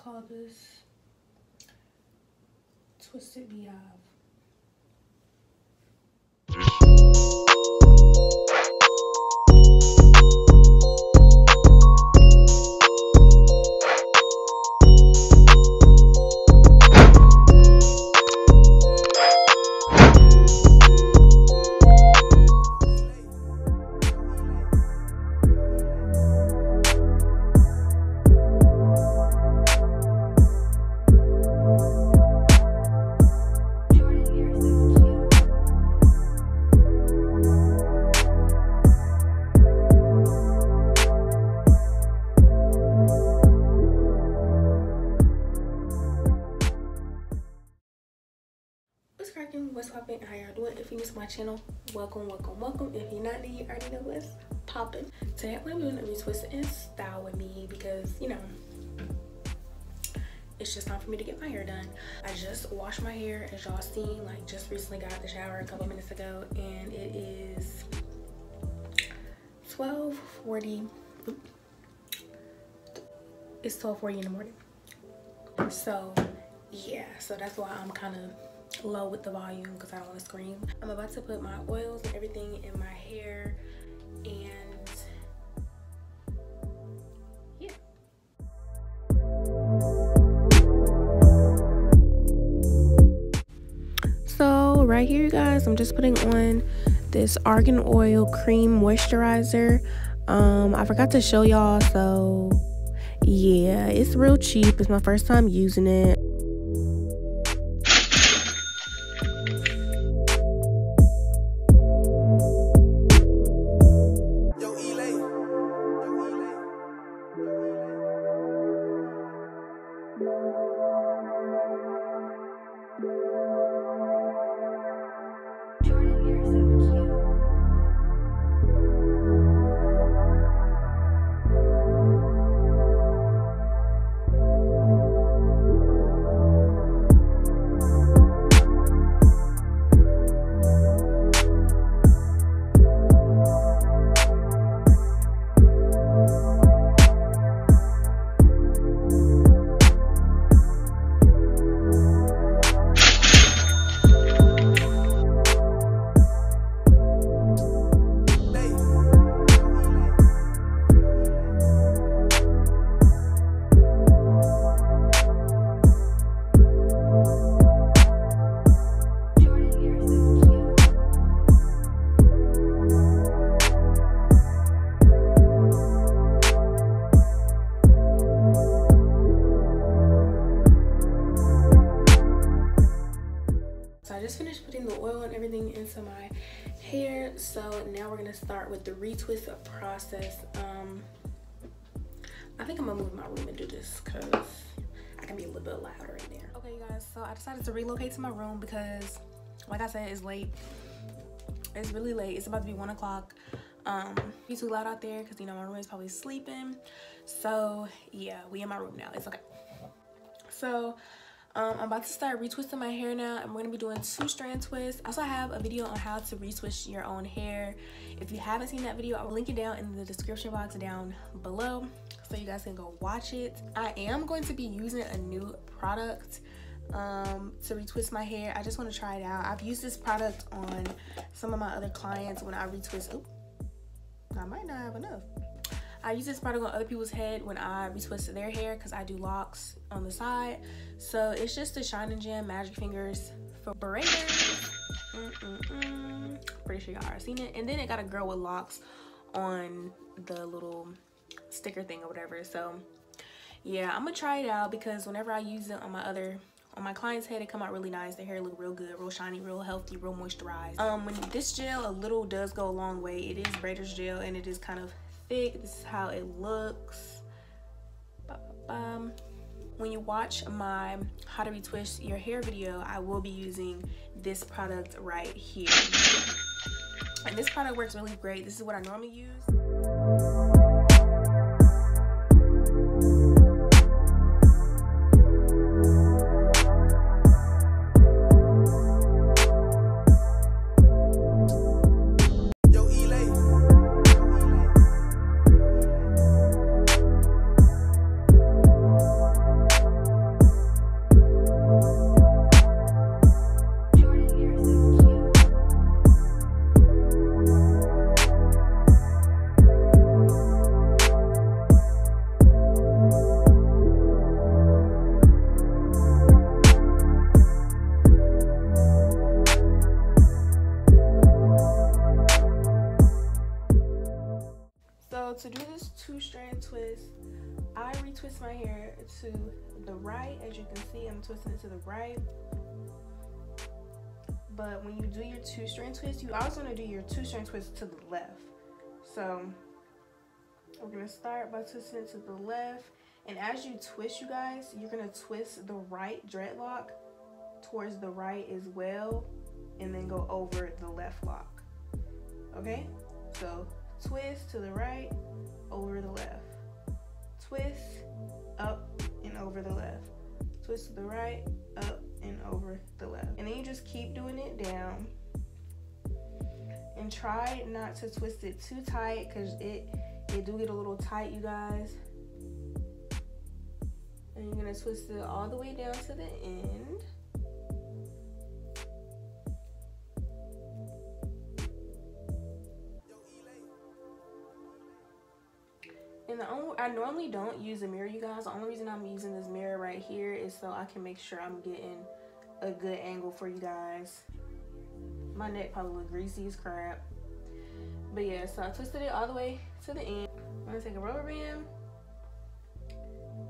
call this Twisted Beehive. What's poppin'? How y'all doing? If you're new to my channel, welcome. If you're not new, you already know what's poppin'. Today I'm doing a retwist and style with me because, you know, it's just time for me to get my hair done. I just washed my hair, as y'all seen, like just recently got out the shower a couple minutes ago, and it is 12:40. It's 12:40 in the morning. So yeah, so that's why I'm kind of low with the volume because I don't want to scream. I'm about to put my oils and everything in my hair, and yeah. So right here, you guys, I'm just putting on this argan oil cream moisturizer. I forgot to show y'all, so yeah, it's real cheap. It's my first time using it. Into my hair, so now we're gonna start with the retwist process. I think I'm gonna move my room and do this because I can be a little bit louder in there. Okay, you guys, so I decided to relocate to my room because, like I said, it's late. It's really late. It's about to be 1 o'clock. It's too loud out there because, you know, my room is probably sleeping. So yeah, we in my room now. It's okay. So I'm about to start retwisting my hair now, and we're gonna be doing 2-strand twists. I also have a video on how to retwist your own hair. If you haven't seen that video, I will link it down in the description box down below so you guys can go watch it. I am going to be using a new product to retwist my hair. I just want to try it out. I've used this product on some of my other clients when I retwist. Oh, I might not have enough. I use this product on other people's head when I retwist their hair because I do locks on the side. So it's just the Shine and Gem Magic Fingers for braiders. Pretty sure y'all already seen it. And then it got a girl with locks on the little sticker thing or whatever. So yeah, I'm gonna try it out because whenever I use it on my client's head, it come out really nice. Their hair look real good, real shiny, real healthy, real moisturized. When this gel, a little does go a long way. It is braider's gel and it is kind of thick. This is how it looks. When you watch my how to retwist your hair video, I will be using this product right here, and this product works really great. This is what I normally use. So to do this 2-strand twist, I retwist my hair to the right. As you can see, I'm twisting it to the right. But when you do your 2-strand twist, you also want to do your 2-strand twist to the left. So we're going to start by twisting it to the left. And as you twist, you guys, you're going to twist the right dreadlock towards the right as well. And then go over the left lock. Okay? So twist to the right, over the left. Twist, up and over the left. Twist to the right, up and over the left. And then you just keep doing it down. And try not to twist it too tight, because it do get a little tight, you guys. And you're gonna twist it all the way down to the end. And I normally don't use a mirror, you guys. The only reason I'm using this mirror right here is so I can make sure I'm getting a good angle for you guys. My neck probably look greasy as crap. But yeah, so I twisted it all the way to the end. I'm gonna take a rubber band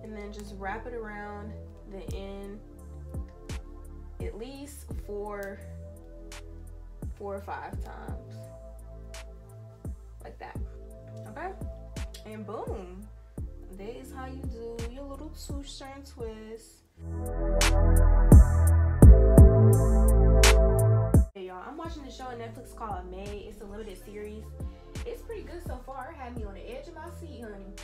and then just wrap it around the end at least 4 or 5 times. Like that. Okay? And boom, that is how you do your little 2-strand twist. Hey y'all, I'm watching this show on Netflix called May. It's a limited series. It's pretty good so far. It had me on the edge of my seat, honey.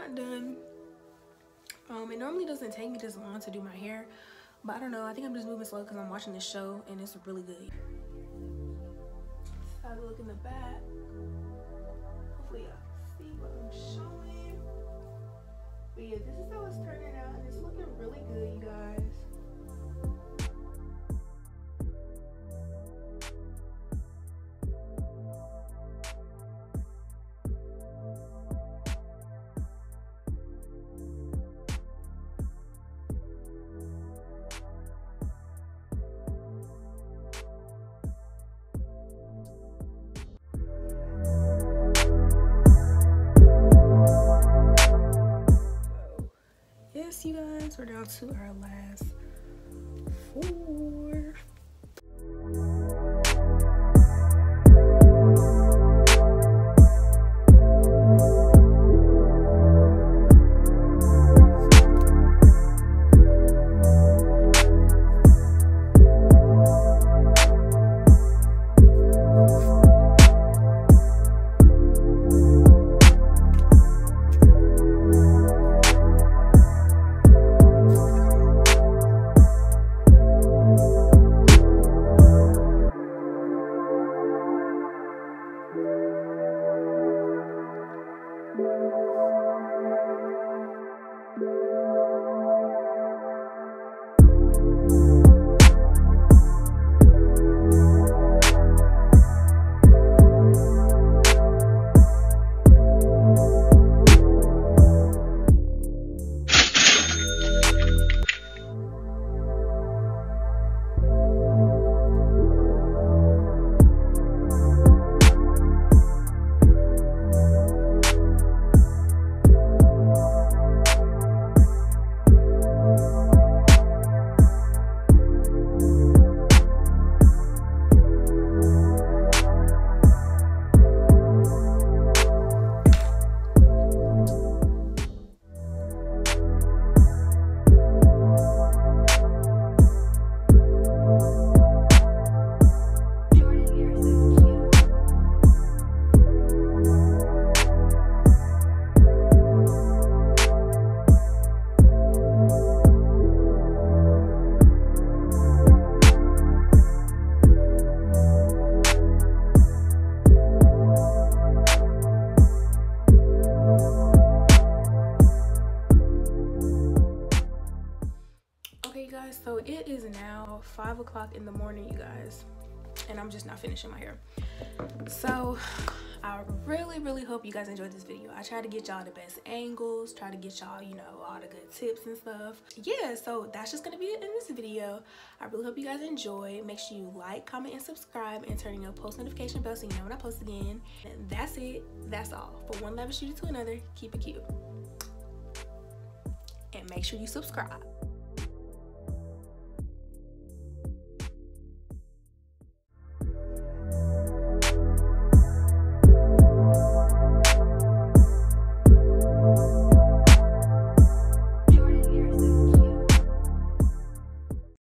not done. It normally doesn't take me this long to do my hair, but I don't know, I think I'm just moving slow because I'm watching this show and it's really good. So I look in the back. Hopefully y'all see what I'm showing. But yeah, this is how it's turning out and it's looking really good, you guys. Yes, you guys, we're down to our last 4. So it is now 5 o'clock in the morning, you guys, and I'm just not finishing my hair. So I really hope you guys enjoyed this video. I tried to get y'all the best angles, try to get y'all, you know, all the good tips and stuff. Yeah, so that's just gonna be it in this video. I really hope you guys enjoy. Make sure you like, comment, and subscribe, and turn on your post notification bell so you know when I post again. And that's it. That's all. For one lavish shooter to another, keep it cute, and make sure you subscribe.